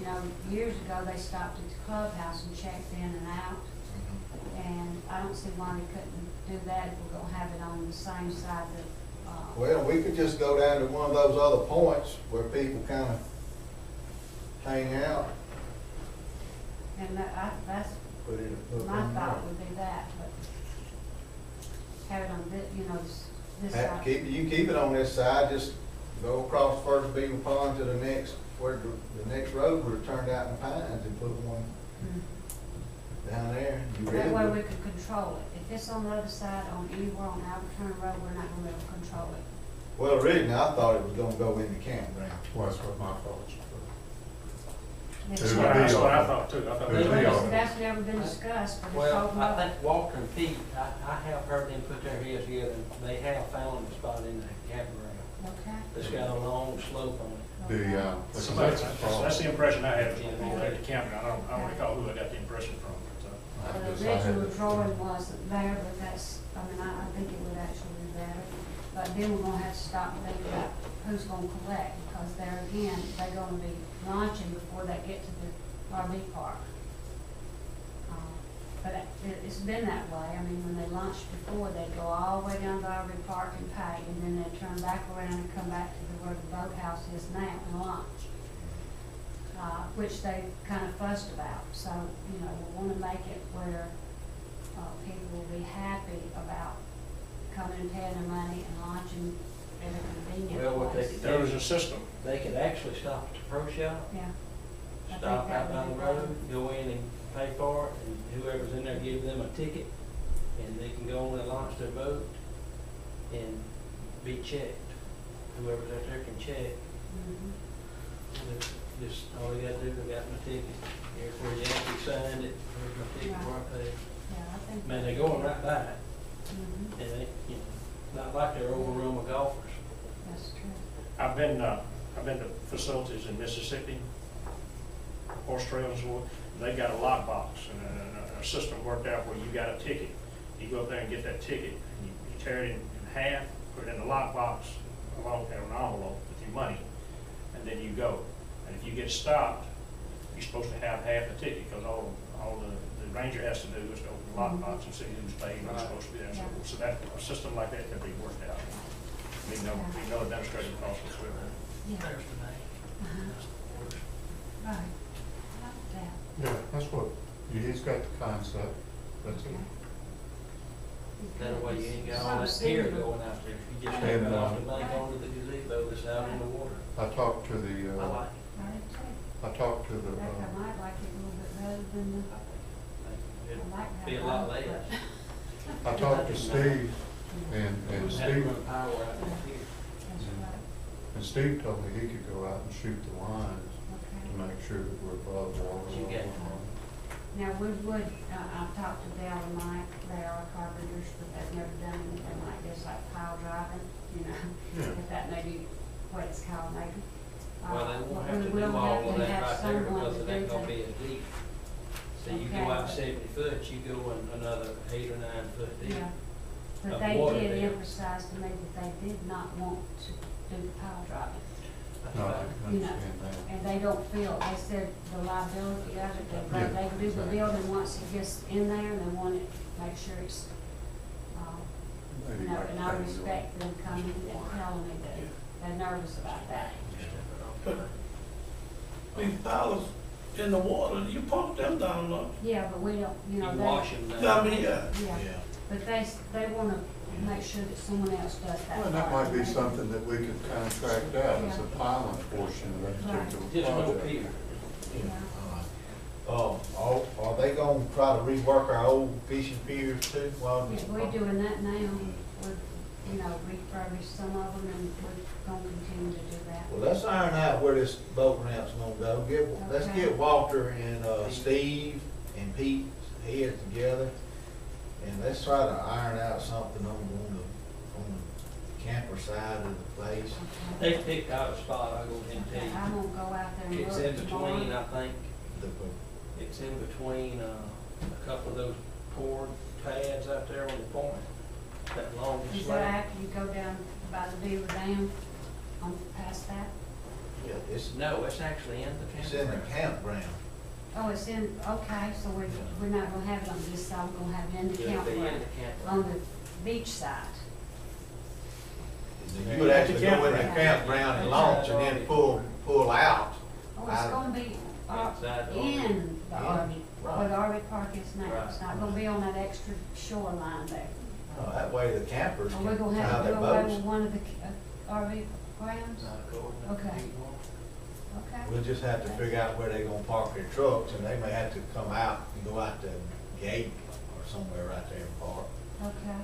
know, years ago, they stopped at the clubhouse and checked in and out. And I don't see why they couldn't do that if we're gonna have it on the same side that, Well, we could just go down to one of those other points where people kind of hang out. and that's, Put it my on thought there. would be that, but have it on this, you know, this Have side. to you keep it on this side, just go across First Beaver Pond to the next, where the next road where it turned out in Pines and put one Mhm. down there. You That way really we can control it. If it's on the other side, on anywhere on Albert Turner Road, we're not gonna be able to control it. Well, originally, I thought it was gonna go in the campground. Well, that's what my thoughts were. It's It would never- be That's what I on- thought too. I thought it would they be were- on- That's never been discussed, but it's Well, open I up. think Walter and Pete, I have heard them put their heads together, and they have found a spot in the campground. Okay. It's got a long slope on it. That's That's a problem. that's the impression I had when we were at the campground. I don't recall who I got the impression from. So. Well, I guess the I had original it. drawing wasn't there, but that's, I mean, I think it would actually be better. But then we're gonna have to stop and think about who's gonna collect, because there again, they're gonna be launching before they get to the RV park. But it's been that way. I mean, when they launched before, they'd go all the way down to the RV park and pay, and then they'd turn back around and come back to where the boathouse is now and launch. Which they kind of fussed about. So, you know, we want to make it where people will be happy about coming and paying their money and launching at a convenient Well, what they place. There was a system. They could actually stop at the pro shop, Yeah. I think stop that out down the would be road, go in and pay for it, and whoever's in there give them a ticket, and they can go on and launch their boat and be checked. Whoever's out there can check. Mhm. Just, all they gotta do, they got my ticket. Here's where Yankee signed it, here's my ticket where I paid. Yeah, I think. Man, they're going right by it, Mhm. and they, you know, not like they're overrun with golfers. That's true. I've been to facilities in Mississippi, horse trails, they got a lock box and a system worked out where you got a ticket. You go up there and get that ticket, and you tear it in half, put it in the lock box, along with an envelope with your money, and then you go. And if you get stopped, you're supposed to have half the ticket, because all the ranger has to do is to open the lock box and see who's paid and who's supposed to be there. Yeah. So that, a system like that could be worked out. Be no administrative cost whatsoever. Yeah. There's the name. Right. I like that. Yeah, that's what, he's got the concept, that's it. That way you ain't got all that pier going out there. You just have it off the bank onto the gazebo that's out in the water. I talked to I the, like it. I do too. I talked to In the, fact, I might like it a little bit better than the, It'd I like that. be a lot one, less. but- I talked to Steve, and We have to Steve, run power out in here. That's right. and Steve told me he could go out and shoot the lines to Okay. make sure that we're above water. You get it. Now, we would, I've talked to Dale and Mike, they are carpenters, but they've never done anything like this, like pile driving, you know? Yeah. If that may be what it's called, maybe. Well, they won't have We to do will all have of to that have right there someone because to it ain't do gonna the- be as deep. So you go Okay, out but- 70 foot, you go in another 8 or 9 foot deep. Yeah, but of they water did there. emphasize to me that they did not want to do the pile driving. That's No, I fine. can You know, understand that. and they don't feel, they said the liability of it, Yeah, they can do the exactly. building once it gets in there, and they want it, make sure it's, Maybe you know, like and I pay respect them coming and telling me that they're nervous about that. These piles in the water, you pump them down, look. Yeah, but we don't, you You know, can they, wash them I down. mean, yeah. yeah, but they wanna make sure that someone else does that. Well, that part. might be something that we could contract out as a piling portion of that Right. particular Just no project. pier. Yeah. Are they gonna try to rework our old fishing piers too? While Yeah, we're doing that now, we're, you know, refurbish some of them, and we're gonna continue to do that. Well, let's iron out where this boat ramps gonna go. Let's Okay. get Walter and, Steve and Pete heads together, and let's try to iron out something on the camper side of the place. They picked out a spot, I'll go ahead and Okay, tell I'm gonna go out there and you. look It's in tomorrow. between, I think, The- it's in between, a couple of those poured pads out there on the point. That long Is that slab. after you go down by the Beaver Dam, on past that? No, it's actually in the It's in the campground. campground. Oh, it's in, okay, so we're not gonna have it on this side, we're gonna have it in the It'll be in campground, the campground. on the beach side. You would actually go in the campground and launch and then pull out. Oh, it's gonna be Inside the in the RV, Right. where the RV park is now, Right. it's not gonna be on that extra shoreline there. That way the campers Are can we gonna have have to their do away boats. with one of the RV grounds? Not according to Okay. people. Okay. We'll just have to figure out where they're gonna park their trucks, and they may have to come out and go out the gate or somewhere right there and park. Okay.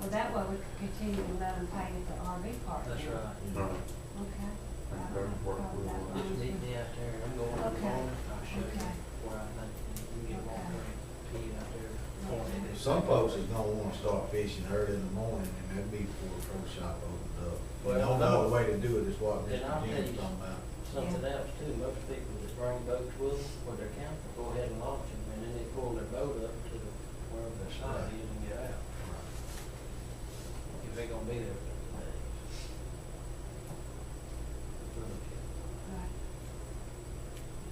Well, that way we could continue to let them pay at the RV park. That's then. right. Okay. That would work real well. Just meet me out there, I'm going in the Okay. morning, I'll show you Okay. where I think you can get one Okay. there, pee out there. pointing at it. Some folks is gonna wanna start fishing early in the morning, and that'd be before the pro shop opened up. Well, And no other way to do it is what Then Mr. I'll tell Jim's you talking about. something else too, most people that bring boats with them for their camper, go ahead and launch them, and then they pull their boat up to the, wherever their site is and get out. If they're gonna be there for the day. Right.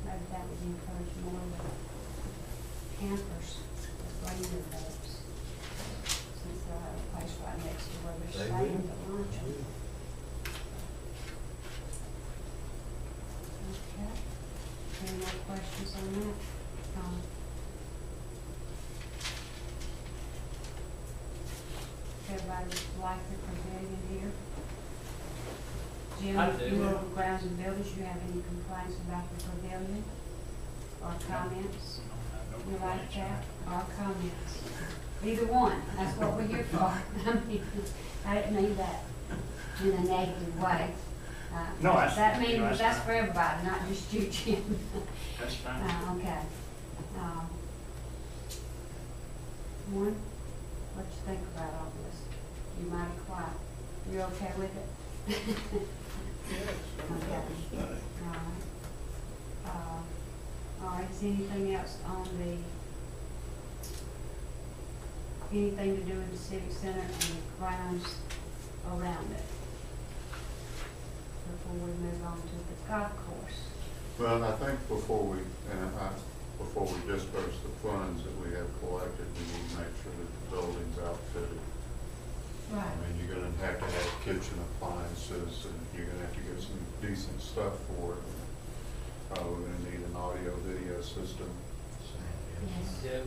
Maybe that would encourage more of the campers to bring their boats, since they'll have a place right next to where they're They staying will. to launch them. Okay. Any more questions on that? Everybody like the pavilion here? Jim, I do, you yeah. over grounds and buildings, you have any complaints about the pavilion or comments? You like that, or comments? Either one, that's what we're here for. I mean, I didn't mean that in a negative way. No, that's- That means, that's that's fine. for everybody, not just you, Jim. That's fine. Okay. One, what you think about all this? You mighty quiet. You okay with it? Okay. All right, is anything else on anything to do with the civic center and the grounds around it? Before we move on to the golf course. Well, I think before we disperse the funds that we have collected, we need to make sure that the building's outfitted. I mean, you're gonna have to have kitchen appliances, and you're gonna have to get some decent stuff for it. We're gonna need an audio video system. Yes. Joe,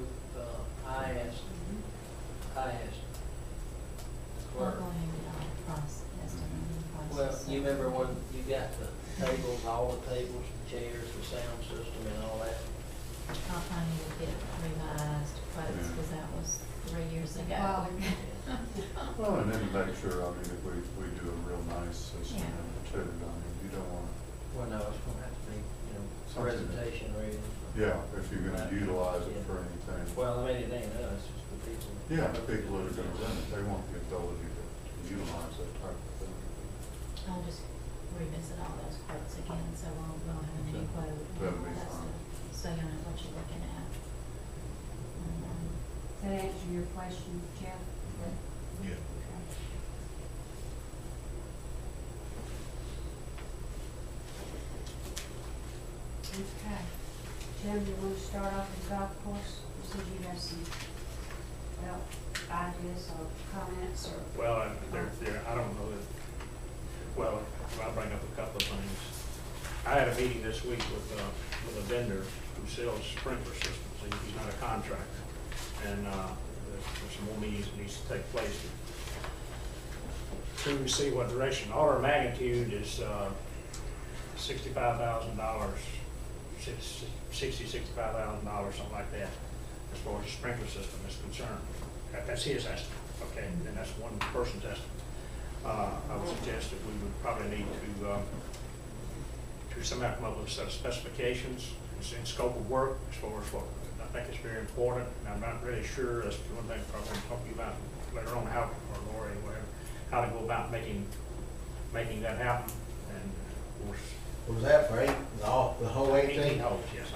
I asked We're clerk, going into the process, estimating the process. well, you remember when you got the tables, all the tables, the chairs, the sound system and all that? I'll probably need to get revised quotes, Yeah. because that was 3 years ago. Wow. Well, and then make sure, I mean, if we do a real nice system Yeah. in it too, I mean, you don't wanna, Well, no, it's gonna have to be, you know, Something that- presentation ready. yeah, if you're gonna utilize it for anything. Well, I mean, it ain't us, it's the people. Yeah, the people that are gonna rent it, they want the ability to utilize that type of thing. I'll just revisit all those quotes again, so we'll have a mini Okay. quote. That'd be That's fine. So you know what you're looking at. Does that answer your question, Jeff? Yeah. Okay. Jim, you want to start off with the golf course? You said you have some, well, ideas or comments or? Well, I don't know that, well, I'll bring up a couple of things. I had a meeting this week with a vendor who sells sprinkler systems. He's not a contractor. And, there's some more meetings that needs to take place to see what direction. Order of magnitude is, $65,000, $65,000, something like that, as far as the sprinkler system is concerned. That's his estimate, okay, and that's one person's estimate. I would suggest that we would probably need to somehow come up with a set of specifications and scope of work as far as what I think is very important. And I'm not really sure, that's one thing I'm going to talk to you about later on, how, or Lori, whatever, how to go about making that happen. And of course, Was that for the whole 18? holes, yes,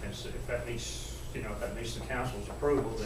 And so if that needs, if that needs the council's approval, then